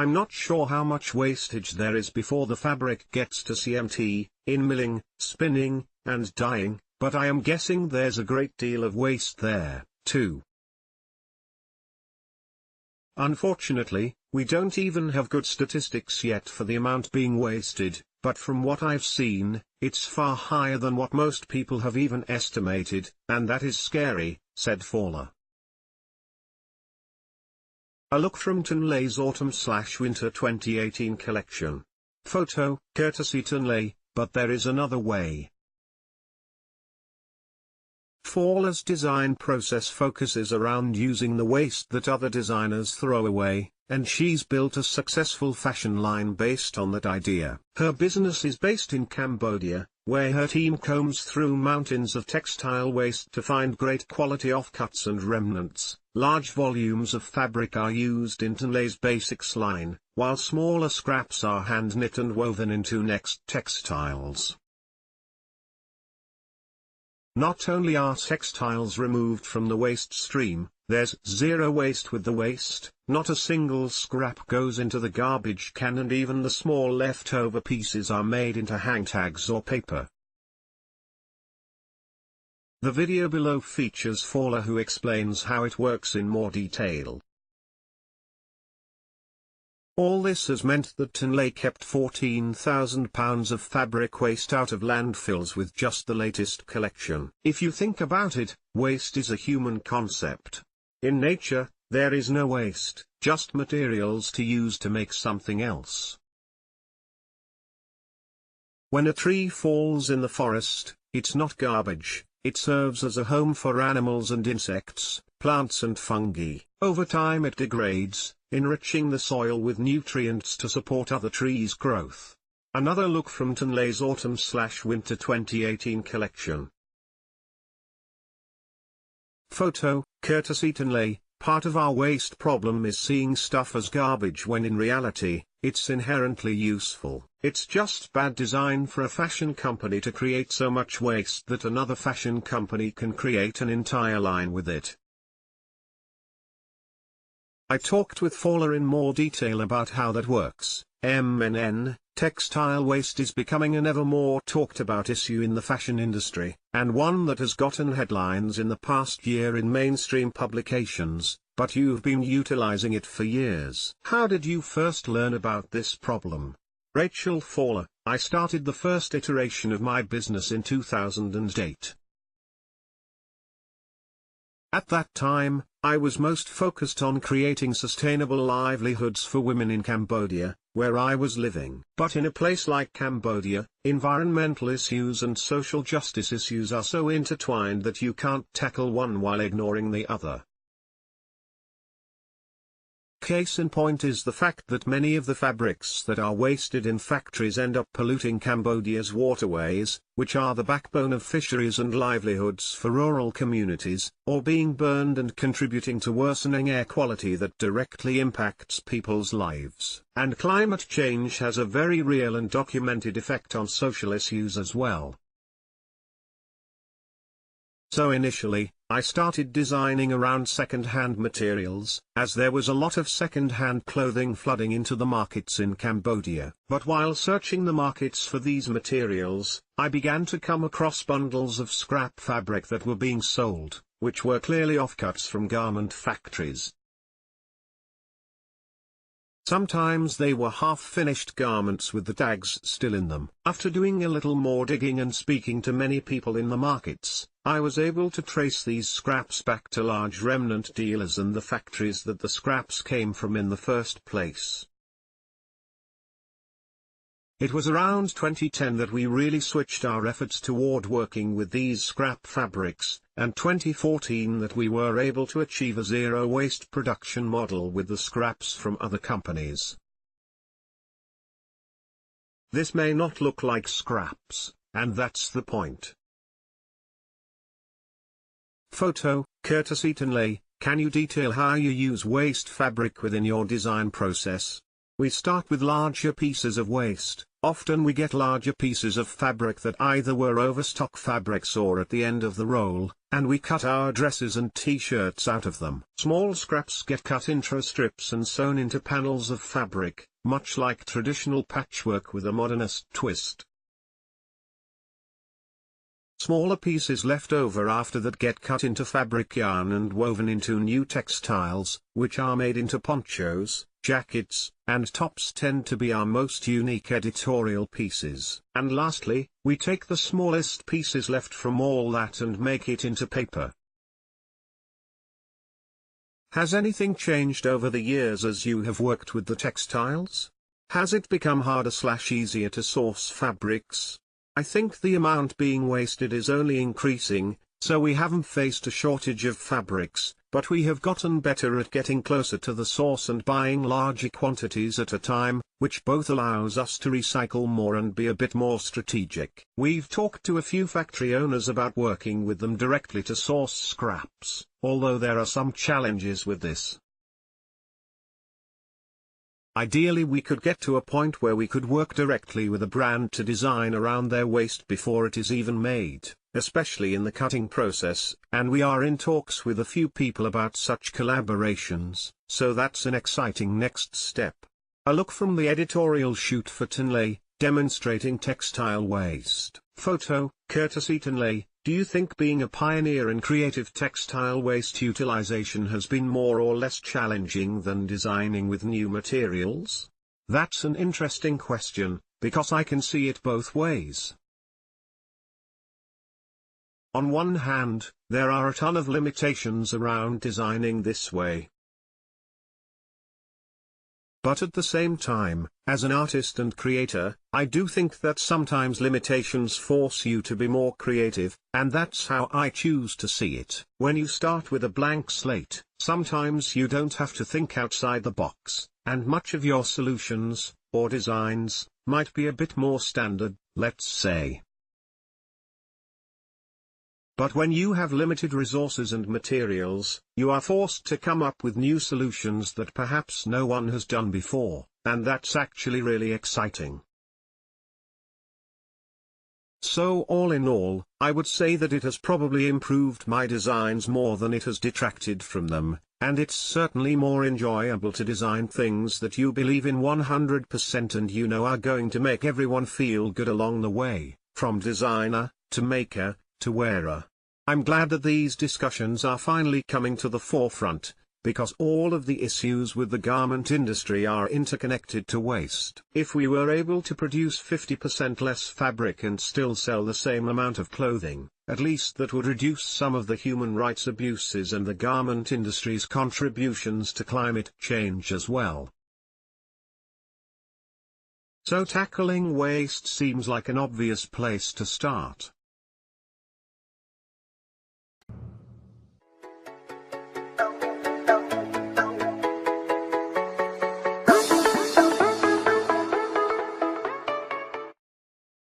I'm not sure how much wastage there is before the fabric gets to CMT, in milling, spinning, and dyeing, but I am guessing there's a great deal of waste there, too. Unfortunately, we don't even have good statistics yet for the amount being wasted, but from what I've seen, it's far higher than what most people have even estimated, and that is scary, said Fowler. A look from Tinley's Autumn/Winter 2018 collection. Photo, courtesy Tinley, but there is another way. Fowler's design process focuses around using the waste that other designers throw away, and she's built a successful fashion line based on that idea. Her business is based in Cambodia, where her team combs through mountains of textile waste to find great quality offcuts and remnants. Large volumes of fabric are used in Tinley's Basics line, while smaller scraps are hand-knit and woven into next textiles. Not only are textiles removed from the waste stream, there's zero waste with the waste, not a single scrap goes into the garbage can, and even the small leftover pieces are made into hang tags or paper. The video below features Fowler, who explains how it works in more detail. All this has meant that Tinley kept 14,000 pounds of fabric waste out of landfills with just the latest collection. If you think about it, waste is a human concept. In nature, there is no waste, just materials to use to make something else. When a tree falls in the forest, it's not garbage, it serves as a home for animals and insects, plants and fungi. Over time it degrades, enriching the soil with nutrients to support other trees' growth. Another look from Tinley's Autumn/Winter 2018 collection. Photo, courtesy Tinley. Part of our waste problem is seeing stuff as garbage when in reality, it's inherently useful. It's just bad design for a fashion company to create so much waste that another fashion company can create an entire line with it. I talked with Fowler in more detail about how that works. Textile waste is becoming an ever more talked about issue in the fashion industry, and one that has gotten headlines in the past year in mainstream publications, but you've been utilizing it for years. How did you first learn about this problem? Rachel Fowler: I started the first iteration of my business in 2008. At that time, I was most focused on creating sustainable livelihoods for women in Cambodia, where I was living. But in a place like Cambodia, environmental issues and social justice issues are so intertwined that you can't tackle one while ignoring the other. Case in point is the fact that many of the fabrics that are wasted in factories end up polluting Cambodia's waterways, which are the backbone of fisheries and livelihoods for rural communities, or being burned and contributing to worsening air quality that directly impacts people's lives. And climate change has a very real and documented effect on social issues as well. So initially, I started designing around second-hand materials, as there was a lot of second-hand clothing flooding into the markets in Cambodia. But while searching the markets for these materials, I began to come across bundles of scrap fabric that were being sold, which were clearly offcuts from garment factories. Sometimes they were half-finished garments with the tags still in them. After doing a little more digging and speaking to many people in the markets, I was able to trace these scraps back to large remnant dealers and the factories that the scraps came from in the first place. It was around 2010 that we really switched our efforts toward working with these scrap fabrics, and 2014 that we were able to achieve a zero-waste production model with the scraps from other companies. This may not look like scraps, and that's the point. Photo, courtesy Tinley. Can you detail how you use waste fabric within your design process? We start with larger pieces of waste. Often we get larger pieces of fabric that either were overstock fabrics or at the end of the roll, and we cut our dresses and t-shirts out of them. Small scraps get cut into strips and sewn into panels of fabric, much like traditional patchwork with a modernist twist. Smaller pieces left over after that get cut into fabric yarn and woven into new textiles, which are made into ponchos, jackets, and tops tend to be our most unique editorial pieces. And lastly, we take the smallest pieces left from all that and make it into paper. Has anything changed over the years as you have worked with the textiles? Has it become harder/easier to source fabrics? I think the amount being wasted is only increasing, so we haven't faced a shortage of fabrics, but we have gotten better at getting closer to the source and buying larger quantities at a time, which both allows us to recycle more and be a bit more strategic. We've talked to a few factory owners about working with them directly to source scraps, although there are some challenges with this. Ideally we could get to a point where we could work directly with a brand to design around their waste before it is even made, especially in the cutting process, and we are in talks with a few people about such collaborations, so that's an exciting next step. A look from the editorial shoot for Tinley, demonstrating textile waste. Photo, courtesy Tinley. Do you think being a pioneer in creative textile waste utilization has been more or less challenging than designing with new materials? That's an interesting question, because I can see it both ways. On one hand, there are a ton of limitations around designing this way. But at the same time, as an artist and creator, I do think that sometimes limitations force you to be more creative, and that's how I choose to see it. When you start with a blank slate, sometimes you don't have to think outside the box, and much of your solutions, or designs, might be a bit more standard, let's say. But when you have limited resources and materials, you are forced to come up with new solutions that perhaps no one has done before, and that's actually really exciting. So all in all, I would say that it has probably improved my designs more than it has detracted from them, and it's certainly more enjoyable to design things that you believe in 100% and you know are going to make everyone feel good along the way, from designer, to maker, to wearer. I'm glad that these discussions are finally coming to the forefront, because all of the issues with the garment industry are interconnected to waste. If we were able to produce 50% less fabric and still sell the same amount of clothing, at least that would reduce some of the human rights abuses and the garment industry's contributions to climate change as well. So tackling waste seems like an obvious place to start.